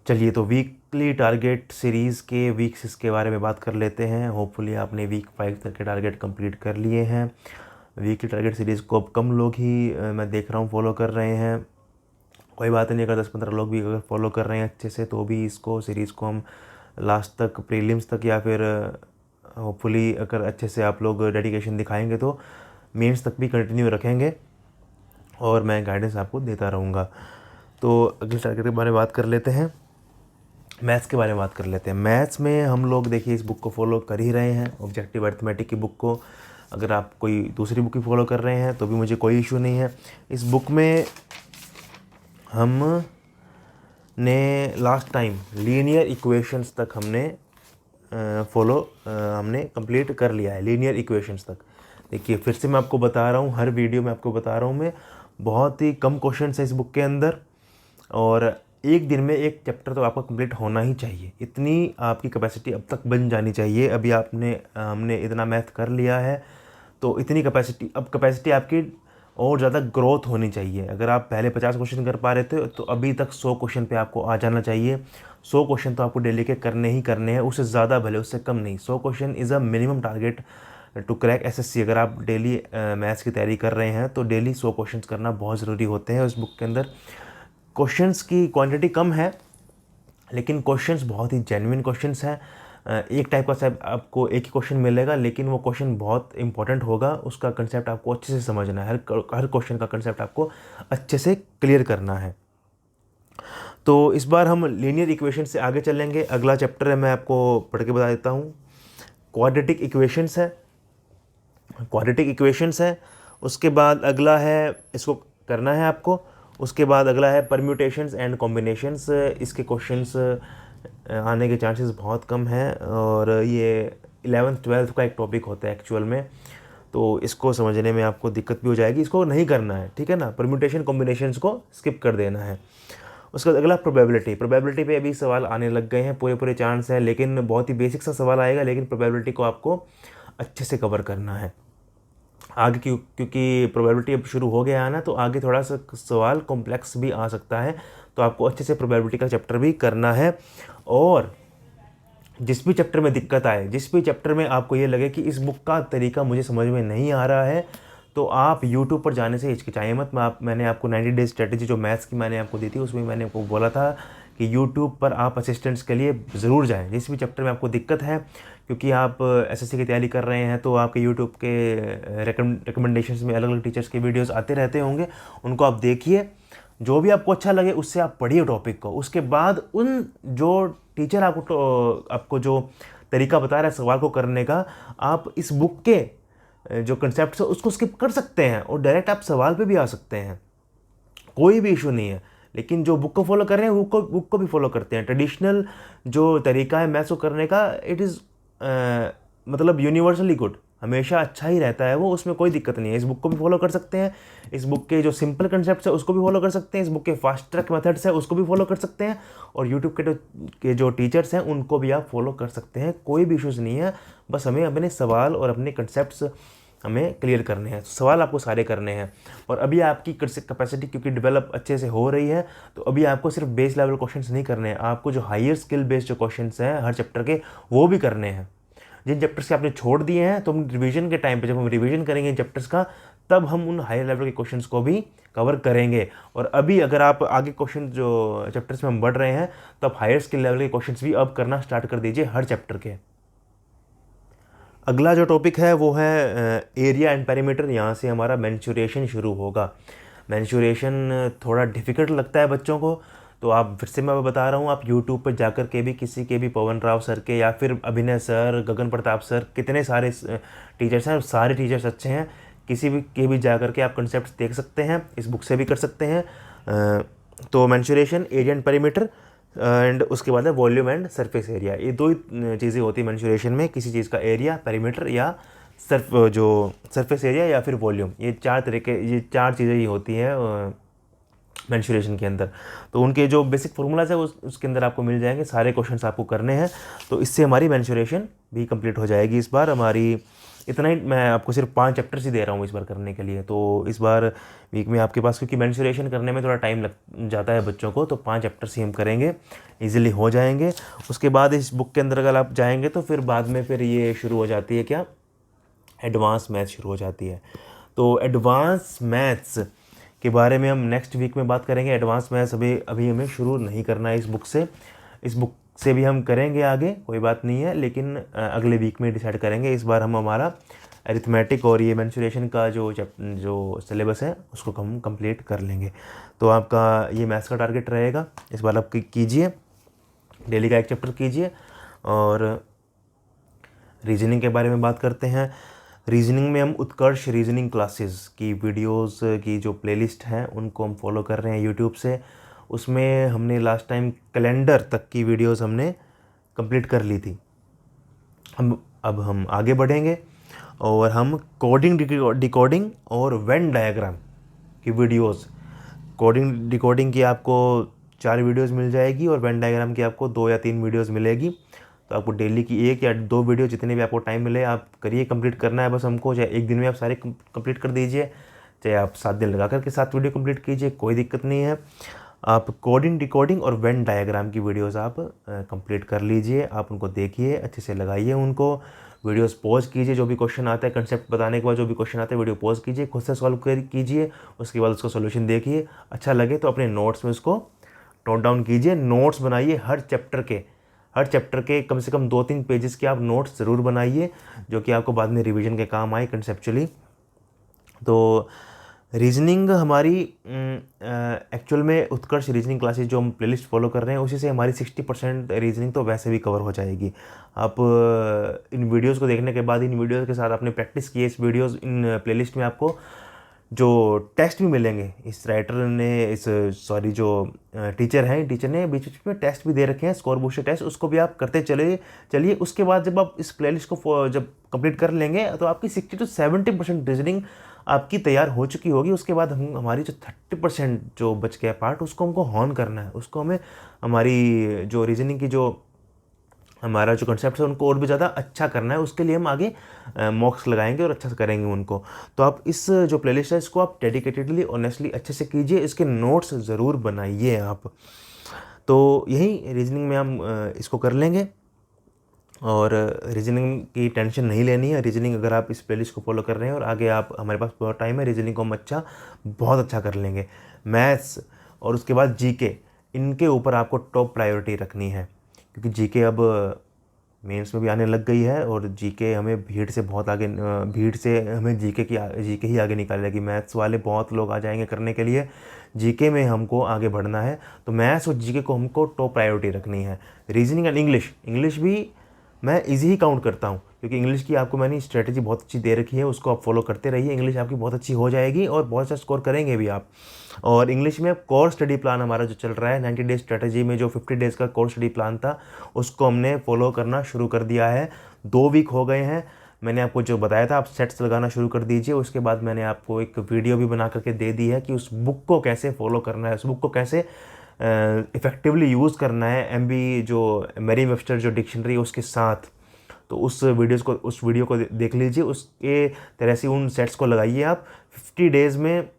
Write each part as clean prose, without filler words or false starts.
चलिए, तो weekly target series के वीक 6 के बारे में बात कर लेते हैं। होपफुली आपने वीक 5 तक के टारगेट कंप्लीट कर लिए हैं। वीकली टारगेट सीरीज़ को अब कम लोग ही मैं देख रहा हूँ फॉलो कर रहे हैं। कोई बात नहीं, अगर 10-15 लोग भी अगर फॉलो कर रहे हैं अच्छे से, तो भी इसको सीरीज़ को हम लास्ट तक, प्रीलिम्स तक, या फिर होपफुली अगर अच्छे से आप लोग डेडिकेशन दिखाएंगे तो मेंस तक भी कंटिन्यू रखेंगे और मैं गाइडेंस आपको देता रहूँगा। तो अगले टारगेट के बारे में बात कर लेते हैं। मैथ्स के बारे में बात कर लेते हैं। मैथ्स में हम लोग देखिए इस बुक को फॉलो कर ही रहे हैं, ऑब्जेक्टिव अर्थमेटिक की बुक को। अगर आप कोई दूसरी बुक भी फॉलो कर रहे हैं तो भी मुझे कोई इशू नहीं है। इस बुक में हमने लास्ट टाइम लीनियर इक्वेशंस तक हमने कंप्लीट कर लिया है, लीनियर इक्वेशंस तक। देखिए फिर से मैं आपको बता रहा हूँ, हर वीडियो में आपको बता रहा हूँ मैं, बहुत ही कम क्वेश्चन है इस बुक के अंदर और एक दिन में एक चैप्टर तो आपका कंप्लीट होना ही चाहिए। इतनी आपकी कैपेसिटी अब तक बन जानी चाहिए। अभी हमने इतना मैथ कर लिया है तो इतनी कैपेसिटी आपकी और ज़्यादा ग्रोथ होनी चाहिए। अगर आप पहले 50 क्वेश्चन कर पा रहे थे तो अभी तक 100 क्वेश्चन पे आपको आ जाना चाहिए। 100 क्वेश्चन तो आपको डेली के करने ही करने हैं, उससे ज़्यादा भले उससे कम नहीं। 100 question is a minimum target to crack SSC. अगर आप डेली मैथ्स की तैयारी कर रहे हैं तो डेली 100 क्वेश्चन करना बहुत ज़रूरी होते हैं। उस बुक के अंदर क्वेश्चंस की क्वांटिटी कम है लेकिन क्वेश्चंस बहुत ही जेन्युइन क्वेश्चंस हैं। एक टाइप का शायद आपको एक ही क्वेश्चन मिलेगा लेकिन वो क्वेश्चन बहुत इंपॉर्टेंट होगा। उसका कंसेप्ट आपको अच्छे से समझना है, हर क्वेश्चन का कंसेप्ट आपको अच्छे से क्लियर करना है। तो इस बार हम लीनियर इक्वेशन से आगे चलेंगे। अगला चैप्टर है, मैं आपको पढ़ के बता देता हूँ, क्वाड्रेटिक इक्वेशंस है। उसके बाद अगला है, इसको करना है आपको। उसके बाद अगला है परम्यूटेशंस एंड कॉम्बिनेशंस। इसके क्वेश्चंस आने के चांसेस बहुत कम हैं और ये 11th-12th का एक टॉपिक होता है एक्चुअल में, तो इसको समझने में आपको दिक्कत भी हो जाएगी। इसको नहीं करना है, ठीक है ना। परम्यूटेशन कॉम्बिनेशंस को स्किप कर देना है। उसके बाद अगला प्रोबेबिलिटी पे अभी सवाल आने लग गए हैं, पूरे चांस हैं, लेकिन बहुत ही बेसिक सा सवाल आएगा, लेकिन प्रोबेबिलिटी को आपको अच्छे से कवर करना है आगे क्योंकि प्रोबेबिलिटी अब शुरू हो गया है ना, तो आगे थोड़ा सा सवाल कॉम्प्लेक्स भी आ सकता है। तो आपको अच्छे से प्रोबेबिलिटी का चैप्टर भी करना है। और जिस भी चैप्टर में दिक्कत आए, जिस भी चैप्टर में आपको ये लगे कि इस बुक का तरीका मुझे समझ में नहीं आ रहा है, तो आप यूट्यूब पर जाने से हिचकिचाएं मत। मैंने आपको 90 डेज स्ट्रेटेजी जो मैथ्स की मैंने आपको दी थी, उसमें मैंने आपको बोला था कि यूट्यूब पर आप असिस्टेंट्स के लिए ज़रूर जाएं जिस भी चैप्टर में आपको दिक्कत है। क्योंकि आप एसएससी की तैयारी कर रहे हैं तो आपके यूट्यूब के रिकमेंडेशंस में अलग अलग टीचर्स के वीडियोस आते रहते होंगे, उनको आप देखिए। जो भी आपको अच्छा लगे उससे आप पढ़िए टॉपिक को। उसके बाद उन जो टीचर आपको जो तरीका बता रहा है सवाल को करने का, आप इस बुक के जो कंसेप्ट है उसको स्किप कर सकते हैं और डायरेक्ट आप सवाल पे भी आ सकते हैं, कोई भी इशू नहीं है। लेकिन जो बुक को फॉलो कर रहे हैं बुक को भी फॉलो करते हैं। ट्रेडिशनल जो तरीका है मैथ्स को करने का, इट इज़ मतलब यूनिवर्सली गुड, हमेशा अच्छा ही रहता है वो, उसमें कोई दिक्कत नहीं है। इस बुक को भी फॉलो कर सकते हैं, इस बुक के जो सिंपल कंसेप्ट है उसको भी फॉलो कर सकते हैं, इस बुक के फास्ट ट्रैक मेथड्स है उसको भी फॉलो कर सकते हैं, और यूट्यूब के जो टीचर्स हैं उनको भी आप फॉलो कर सकते हैं। कोई भी इशूज़ नहीं है। बस हमें अपने सवाल और अपने कंसेप्ट हमें क्लियर करने हैं, सवाल आपको सारे करने हैं। और अभी आपकी कैपेसिटी क्योंकि डेवलप अच्छे से हो रही है, तो अभी आपको सिर्फ बेस लेवल क्वेश्चंस नहीं करने हैं, आपको जो हायर स्किल बेस्ड जो क्वेश्चंस हैं हर चैप्टर के, वो भी करने हैं। जिन चैप्टर्स के आपने छोड़ दिए हैं, तो हम रिवीजन के टाइम पे जब हम रिवीजन करेंगे इन चैप्टर्स का, तब हम उन हायर लेवल के क्वेश्चंस को भी कवर करेंगे। और अभी अगर आप आगे क्वेश्चन जो चैप्टर्स में हम बढ़ रहे हैं, तो आप हायर स्किल लेवल के क्वेश्चंस भी अब करना स्टार्ट कर दीजिए हर चैप्टर के। अगला जो टॉपिक है वो है एरिया एंड पेरीमीटर। यहाँ से हमारा मेंसुरेशन शुरू होगा। मेंसुरेशन थोड़ा डिफ़िकल्ट लगता है बच्चों को, तो आप फिर से मैं बता रहा हूँ, आप यूट्यूब पर जाकर के भी किसी के भी पवन राव सर के या फिर अभिनय सर, गगन प्रताप सर, कितने सारे टीचर्स हैं, सारे टीचर्स अच्छे हैं, किसी भी के भी जाकर के आप कंसेप्ट देख सकते हैं, इस बुक से भी कर सकते हैं। तो mensuration, area and perimeter, and उसके बाद है वॉल्यूम एंड सरफेस एरिया। ये दो ही चीज़ें होती है मेंसुरेशन में, किसी चीज़ का एरिया, पेरीमीटर या सरफेस एरिया या फिर वॉल्यूम। ये चार चीज़ें ही होती हैं मेंस्ट्रुएशन के अंदर। तो उनके जो बेसिक फार्मूलाज है उसके अंदर आपको मिल जाएंगे, सारे क्वेश्चंस आपको करने हैं। तो इससे हमारी मेंस्ट्रुएशन भी कंप्लीट हो जाएगी इस बार हमारी। इतना ही, मैं आपको सिर्फ 5 चैप्टर्स ही दे रहा हूँ इस बार करने के लिए। तो इस बार वीक में आपके पास, क्योंकि मेंस्ट्रुएशन करने में थोड़ा टाइम लग जाता है बच्चों को, तो 5 चैप्टर्स ही हम करेंगे, ईजिली हो जाएंगे। उसके बाद इस बुक के अंदर अगर आप जाएंगे तो फिर बाद में फिर ये शुरू हो जाती है क्या, एडवांस मैथ्स शुरू हो जाती है। तो एडवांस मैथ्स के बारे में हम नेक्स्ट वीक में बात करेंगे। एडवांस मैथ्स अभी अभी हमें शुरू नहीं करना है इस बुक से। इस बुक से भी हम करेंगे आगे, कोई बात नहीं है, लेकिन अगले वीक में डिसाइड करेंगे। इस बार हम हमारा अरिथमेटिक और ये मेंस्ट्रुएशन का जो सिलेबस है उसको हम कंप्लीट कर लेंगे। तो आपका ये मैथ्स का टारगेट रहेगा इस बार। आप कीजिए, डेली का एक चैप्टर कीजिए। और रीजनिंग के बारे में बात करते हैं। रीजनिंग में हम उत्कर्ष रीजनिंग क्लासेस की वीडियोस की जो प्लेलिस्ट है उनको हम फॉलो कर रहे हैं यूट्यूब से। उसमें हमने लास्ट टाइम कैलेंडर तक की वीडियोस हमने कंप्लीट कर ली थी। अब हम आगे बढ़ेंगे और हम कोडिंग डिकोडिंग और वेन डायग्राम की वीडियोस, कोडिंग डिकोडिंग की आपको 4 वीडियोस मिल जाएगी और वेन डायग्राम की आपको 2 या 3 वीडियोस मिलेगी। तो आपको डेली की 1 या 2 वीडियो, जितने भी आपको टाइम मिले आप करिए, कंप्लीट करना है बस हमको। चाहे एक दिन में आप सारे कंप्लीट कर दीजिए, चाहे आप 7 दिन लगा करके 7 वीडियो कंप्लीट कीजिए, कोई दिक्कत नहीं है। आप कोडिंग डिकोडिंग और वेन डायग्राम की वीडियोस आप कंप्लीट कर लीजिए। आप उनको देखिए, अच्छे से लगाइए उनको, वीडियोस पॉज कीजिए। जो भी क्वेश्चन आता है कंसेप्ट बताने के बाद, जो भी क्वेश्चन आता है वीडियो पॉज कीजिए, खुद से सॉल्व कीजिए। उसके बाद उसका सोल्यूशन देखिए, अच्छा लगे तो अपने नोट्स में उसको नोट डाउन कीजिए। नोट्स बनाइए हर चैप्टर के कम से कम 2-3 पेजेस के आप नोट्स ज़रूर बनाइए, जो कि आपको बाद में रिवीजन के काम आए कंसेप्चुअली। तो रीजनिंग हमारी एक्चुअल में उत्कर्ष रीजनिंग क्लासेस जो हम प्लेलिस्ट फॉलो कर रहे हैं उसी से हमारी 60% रीजनिंग तो वैसे भी कवर हो जाएगी। आप इन वीडियोस को देखने के बाद, इन वीडियोस के साथ आपने प्रैक्टिस की इस वीडियोस, इन प्लेलिस्ट में आपको जो टेस्ट भी मिलेंगे। इस राइटर ने जो टीचर हैं, टीचर ने बीच बीच में टेस्ट भी दे रखे हैं, स्कोर बूस्टर टेस्ट, उसको भी आप करते चलिए। उसके बाद जब आप इस प्लेलिस्ट को जब कंप्लीट कर लेंगे तो आपकी 60 to 70% रीजनिंग आपकी तैयार हो चुकी होगी। उसके बाद हमारी जो 30% जो बच गया पार्ट, उसको हमको हॉर्न करना है। उसको हमें हमारी जो रीजनिंग की जो हमारा जो कंसेप्ट है उनको और भी ज़्यादा अच्छा करना है। उसके लिए हम आगे मॉक्स लगाएंगे और अच्छा से करेंगे उनको। तो आप इस जो प्लेलिस्ट है इसको आप डेडिकेटेडली, ऑनेस्टली अच्छे से कीजिए, इसके नोट्स ज़रूर बनाइए आप। तो यही रीजनिंग में हम इसको कर लेंगे और रीजनिंग की टेंशन नहीं लेनी है। रीजनिंग अगर आप इस प्लेलिस्ट को फॉलो कर रहे हैं और आगे आप, हमारे पास बहुत टाइम है, रीजनिंग को हम बहुत अच्छा कर लेंगे। मैथ्स और उसके बाद जीके, इनके ऊपर आपको टॉप प्रायोरिटी रखनी है, क्योंकि जीके अब मेंस में भी आने लग गई है और जीके हमें भीड़ से हमें जीके ही आगे निकालेगी। मैथ्स वाले बहुत लोग आ जाएंगे करने के लिए, जीके में हमको आगे बढ़ना है। तो मैथ्स और जीके को हमको टॉप प्रायोरिटी रखनी है। रीजनिंग एंड इंग्लिश भी मैं इजी ही काउंट करता हूँ, क्योंकि इंग्लिश की आपको मैंने स्ट्रेटेजी बहुत अच्छी दे रखी है, उसको आप फॉलो करते रहिए। इंग्लिश आपकी बहुत अच्छी हो जाएगी और बहुत अच्छा स्कोर करेंगे भी आप। और इंग्लिश में कोर स्टडी प्लान हमारा जो चल रहा है 90 डेज स्ट्रेटेजी में, जो 50 डेज़ का कोर स्टडी प्लान था उसको हमने फॉलो करना शुरू कर दिया है। 2 वीक हो गए हैं। मैंने आपको जो बताया था आप सेट्स लगाना शुरू कर दीजिए। उसके बाद मैंने आपको एक वीडियो भी बना करके दे दी है कि उस बुक को कैसे फॉलो करना है, उस बुक को कैसे इफ़ेक्टिवली यूज़ करना है, एमबी जो मेरी वेबस्टर जो डिक्शनरी उसके साथ। तो उस वीडियो को देख लीजिए। उसके तरह से उन सेट्स को लगाइए आप। 50 डेज़ में,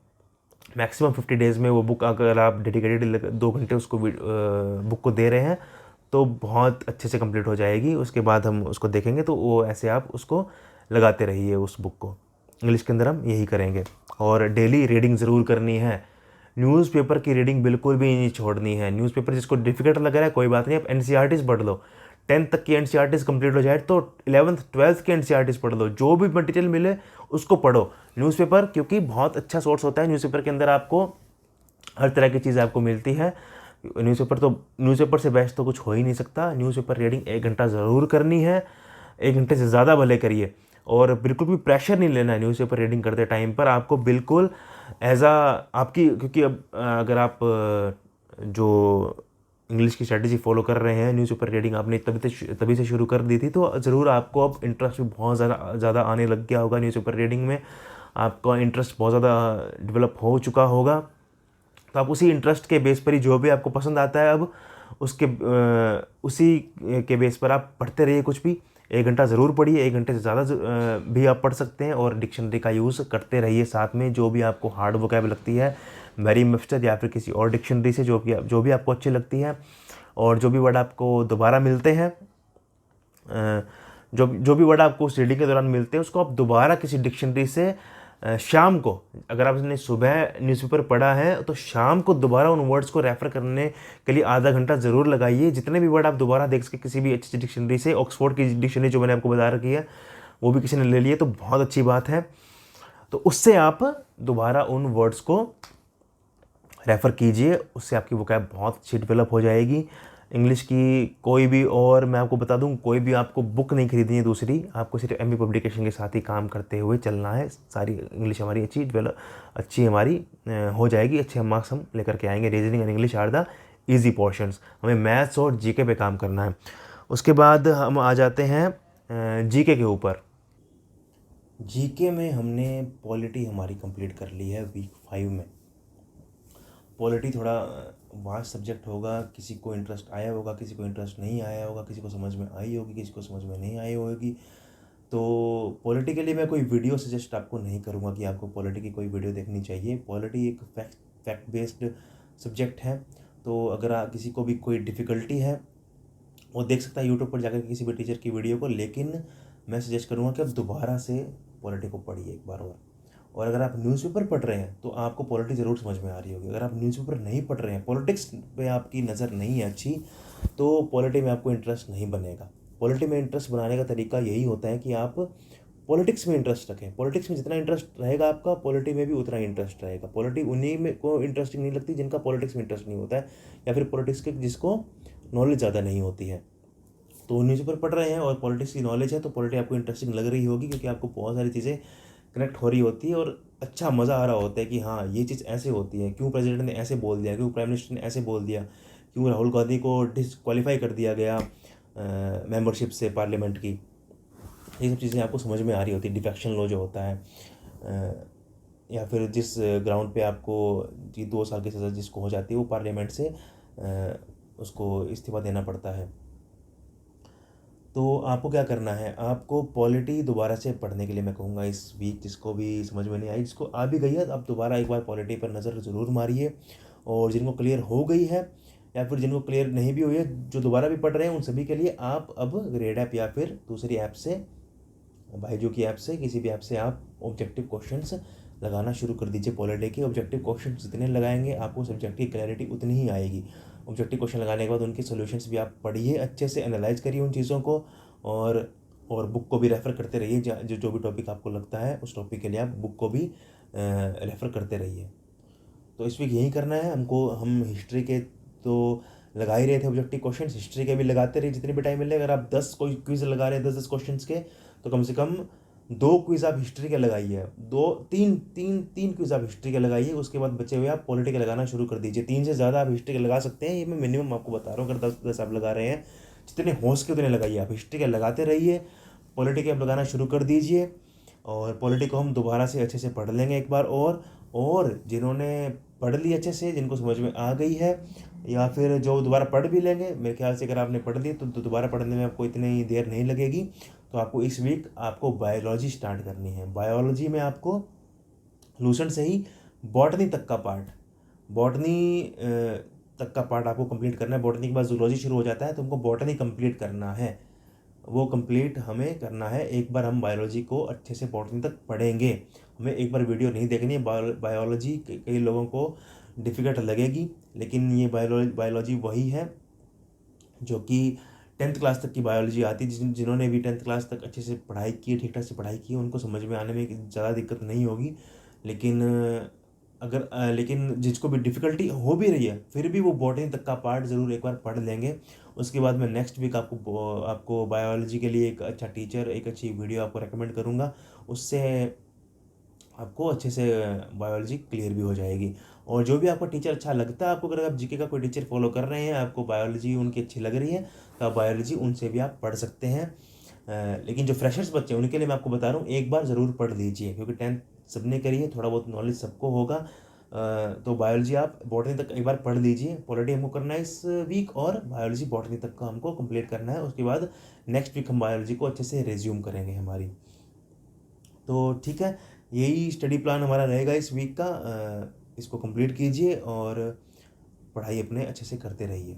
मैक्सिमम 50 डेज़ में वो बुक, अगर आप डेडिकेटेड 2 घंटे उसको बुक को दे रहे हैं तो बहुत अच्छे से कंप्लीट हो जाएगी। उसके बाद हम उसको देखेंगे, तो वो ऐसे आप उसको लगाते रहिए उस बुक को। इंग्लिश के अंदर हम यही करेंगे। और डेली रीडिंग ज़रूर करनी है। न्यूज़पेपर की रीडिंग बिल्कुल भी नहीं छोड़नी है। न्यूज़पेपर जिसको डिफिकल्ट लग रहा है कोई बात नहीं, आप एनसीईआरटीज़ पढ़ लो। 10th तक की एनसीईआरटीज़ कंप्लीट हो जाए तो 11th 12th की एनसीईआरटीज़ पढ़ लो। जो भी मटेरियल मिले उसको पढ़ो। न्यूज़पेपर क्योंकि बहुत अच्छा सोर्स होता है। न्यूज़पेपर के अंदर आपको हर तरह की चीज़ आपको मिलती है। न्यूज़पेपर से बेस्ट तो कुछ हो ही नहीं सकता। न्यूज़पेपर रीडिंग 1 घंटा ज़रूर करनी है, 1 घंटे से ज़्यादा भले करिए। और बिल्कुल भी प्रेशर नहीं लेना है न्यूज़पेपर रीडिंग करते टाइम पर। आपको बिल्कुल क्योंकि अब अगर आप जो इंग्लिश की स्ट्रेटजी फॉलो कर रहे हैं, न्यूज़पेपर रीडिंग आपने तभी से शुरू कर दी थी, तो ज़रूर आपको अब इंटरेस्ट भी बहुत ज़्यादा आने लग गया होगा। न्यूज़पेपर रीडिंग में आपका इंटरेस्ट बहुत ज़्यादा डेवलप हो चुका होगा। तो आप उसी इंटरेस्ट के बेस पर ही जो भी आपको पसंद आता है अब उसके उसी के बेस पर आप पढ़ते रहिए कुछ भी। 1 घंटा ज़रूर पढ़िए, 1 घंटे से ज़्यादा भी आप पढ़ सकते हैं, और डिक्शनरी का यूज़ करते रहिए साथ में। जो भी आपको हार्ड वोकैब लगती है मैरी मेस्टर या फिर किसी और डिक्शनरी से, जो भी आपको अच्छी लगती है, और जो भी वर्ड आपको दोबारा मिलते हैं, जो भी वर्ड आपको उस रीडिंग के दौरान मिलते हैं, उसको आप दोबारा किसी डिक्शनरी से शाम को, अगर आपने सुबह न्यूज़पेपर पढ़ा है तो शाम को दोबारा उन वर्ड्स को रेफ़र करने के लिए आधा घंटा ज़रूर लगाइए। जितने भी वर्ड आप दोबारा देख सके किसी भी अच्छी डिक्शनरी से, ऑक्सफोर्ड की डिक्शनरी जो मैंने आपको बता रखी है वो भी किसी ने ले लिए तो बहुत अच्छी बात है। तो उससे आप दोबारा उन वर्ड्स को रेफ़र कीजिए, उससे आपकी वोकैब बहुत अच्छी डेवलप हो जाएगी। इंग्लिश की कोई भी, और मैं आपको बता दूं, कोई भी आपको बुक नहीं खरीदनी है दूसरी, आपको सिर्फ एमबी पब्लिकेशन के साथ ही काम करते हुए चलना है। सारी इंग्लिश हमारी अच्छी हमारी हो जाएगी, अच्छे मार्क्स हम लेकर के आएंगे। Reasoning and English are the easy portions. हमें मैथ्स और जीके पे काम करना है। उसके बाद हम आ जाते हैं जीके के ऊपर। जीके में हमने पॉलिटी हमारी कंप्लीट कर ली है वीक 5 में। पॉलिटी थोड़ा वास्ट सब्जेक्ट होगा, किसी को इंटरेस्ट आया होगा, किसी को इंटरेस्ट नहीं आया होगा, किसी को समझ में आई होगी, किसी को समझ में नहीं आई होगी। तो पॉलिटी के लिए मैं कोई वीडियो सजेस्ट आपको नहीं करूँगा कि आपको पॉलिटी की कोई वीडियो देखनी चाहिए। पॉलिटी एक फैक्ट बेस्ड सब्जेक्ट है। तो अगर किसी को भी कोई डिफ़िकल्टी है वो देख सकता है यूट्यूब पर जाकर किसी भी टीचर की वीडियो को, लेकिन मैं सजेस्ट करूँगा कि आप दोबारा से पॉलिटी को पढ़िए एक बार और अगर आप न्यूज़पेपर पढ़ रहे हैं तो आपको पॉलिटिक्स ज़रूर समझ में आ रही होगी। अगर आप न्यूज़पेपर नहीं पढ़ रहे हैं, पॉलिटिक्स पे आपकी नज़र नहीं है अच्छी, तो पॉलिटी में आपको इंटरेस्ट नहीं बनेगा। पॉलिटी में इंटरेस्ट बनाने का तरीका यही होता है कि आप पॉलिटिक्स में इंटरेस्ट रखें। पॉलिटिक्स में जितना इंटरेस्ट रहेगा आपका, पॉलिटी में भी उतना इंटरेस्ट रहेगा। पॉलिटी उन्हीं में को इंटरेस्टिंग नहीं लगती जिनका पॉलिटिक्स में इंटरेस्ट नहीं होता है, या फिर पॉलिटिक्स के जिसको नॉलेज ज़्यादा नहीं होती है। तो न्यूज़पेपर पढ़ रहे हैं और पॉलिटिक्स की नॉलेज है तो पॉलिटी आपको इंटरेस्टिंग लग रही होगी, क्योंकि आपको बहुत सारी चीज़ें कनेक्ट हो रही होती है और अच्छा मज़ा आ रहा होता है कि हाँ ये चीज़ ऐसे होती है, क्यों प्रेसिडेंट ने ऐसे बोल दिया, क्यों प्राइम मिनिस्टर ने ऐसे बोल दिया, क्यों राहुल गांधी को डिसक्वालीफाई कर दिया गया मेंबरशिप से पार्लियामेंट की। ये सब चीज़ें आपको समझ में आ रही होती है। डिफेक्शन लॉ जो होता है, या फिर जिस ग्राउंड पे आपको 2 साल की सज़ा जिसको हो जाती है वो पार्लियामेंट से उसको इस्तीफा देना पड़ता है। तो आपको क्या करना है, आपको पॉलिटी दोबारा से पढ़ने के लिए मैं कहूँगा इस वीक, जिसको भी समझ में नहीं आई, जिसको आ भी गई है, आप दोबारा एक बार पॉलिटी पर नज़र ज़रूर मारिए। और जिनको क्लियर हो गई है या फिर जिनको क्लियर नहीं भी हुई है, जो दोबारा भी पढ़ रहे हैं, उन सभी के लिए आप अब ग्रेड ऐप या फिर दूसरी ऐप से, बायजू की ऐप से, किसी भी ऐप से आप ऑब्जेक्टिव क्वेश्चंस लगाना शुरू कर दीजिए। पॉलिटी के ऑब्जेक्टिव क्वेश्चन जितने लगाएंगे आपको सब्जेक्ट की क्लैरिटी उतनी ही आएगी। ऑब्जेक्टिव क्वेश्चन लगाने के बाद उनके सॉल्यूशंस भी आप पढ़िए, अच्छे से एनालाइज करिए उन चीज़ों को, और बुक को भी रेफ़र करते रहिए। जो भी टॉपिक आपको लगता है उस टॉपिक के लिए आप बुक को भी रेफ़र करते रहिए। तो इस वीक यही करना है हमको। हम हिस्ट्री के तो लगा ही रहे थे ऑब्जेक्टिव क्वेश्चन, हिस्ट्री के भी लगाते रहिए जितने भी टाइम मिले। अगर आप 10 कोई क्विज़ लगा रहे हैं 10-10 क्वेश्चन के, तो कम से कम 2 क्विज़ आप हिस्ट्री के लगाइए, 2-3 क्विज़ आप हिस्ट्री के लगाइए। उसके बाद बचे हुए आप पॉलिटी के लगाना शुरू कर दीजिए। 3 से ज़्यादा आप हिस्ट्री के लगा सकते हैं, ये मैं मिनिमम आपको बता रहा हूँ। अगर 10 आप लगा रहे हैं, जितने हो सके उतने लगाइए। आप हिस्ट्री के लगाते रहिए, पॉलिटी के आप लगाना शुरू कर दीजिए, और पॉलिटी को हम दोबारा से अच्छे से पढ़ लेंगे एक बार। और जिन्होंने पढ़ ली अच्छे से, जिनको समझ में आ गई है, या फिर जो दोबारा पढ़ भी लेंगे, मेरे ख्याल से अगर आपने पढ़ ली तो दोबारा पढ़ने में आपको इतनी देर नहीं लगेगी। तो आपको इस वीक आपको बायोलॉजी स्टार्ट करनी है। बायोलॉजी में आपको लूसेंट से ही बॉटनी तक का पार्ट, तक का पार्ट आपको कंप्लीट करना है। बॉटनी के बाद जूलॉजी शुरू हो जाता है, तो हमको बॉटनी कंप्लीट करना है। वो कंप्लीट हमें करना है। एक बार हम बायोलॉजी को अच्छे से बॉटनी तक पढ़ेंगे। हमें एक बार वीडियो नहीं देखनी है। बायोलॉजी कई लोगों को डिफ़िकल्ट लगेगी, लेकिन ये बायोलॉजी वही है जो कि 10th क्लास तक की बायोलॉजी आती है। जिन्होंने भी 10th क्लास तक अच्छे से पढ़ाई की है, ठीक ठाक से पढ़ाई की है, उनको समझ में आने में ज़्यादा दिक्कत नहीं होगी। लेकिन जिसको भी डिफ़िकल्टी हो भी रही है, फिर भी वो बॉटनी तक का पार्ट ज़रूर एक बार पढ़ लेंगे। उसके बाद मैं नेक्स्ट वीक आपको बायोलॉजी के लिए एक अच्छा टीचर, एक अच्छी वीडियो आपको रेकमेंड करूँगा। उससे आपको अच्छे से बायोलॉजी क्लियर भी हो जाएगी। और जो भी आपको टीचर अच्छा लगता है आपको, अगर आप जीके का कोई टीचर फॉलो कर रहे हैं, आपको बायोलॉजी उनकी अच्छी लग रही है, तो आप बायोलॉजी उनसे भी आप पढ़ सकते हैं। लेकिन जो फ्रेशर्स बच्चे हैं उनके लिए मैं आपको बता रहा हूँ, एक बार ज़रूर पढ़ लीजिए, क्योंकि 10th सबने करी है, थोड़ा बहुत नॉलेज सबको होगा। तो बायोलॉजी आप बॉटनी तक एक बार पढ़ लीजिए। पॉलिटी हमको करना है इस वीक, और बायोलॉजी बॉटनी तक का हमको कंप्लीट करना है। उसके बाद नेक्स्ट वीक हम बायोलॉजी को अच्छे से रिज्यूम करेंगे हमारी। तो ठीक है, यही स्टडी प्लान हमारा रहेगा इस वीक का। इसको कंप्लीट कीजिए और पढ़ाई अपने अच्छे से करते रहिए।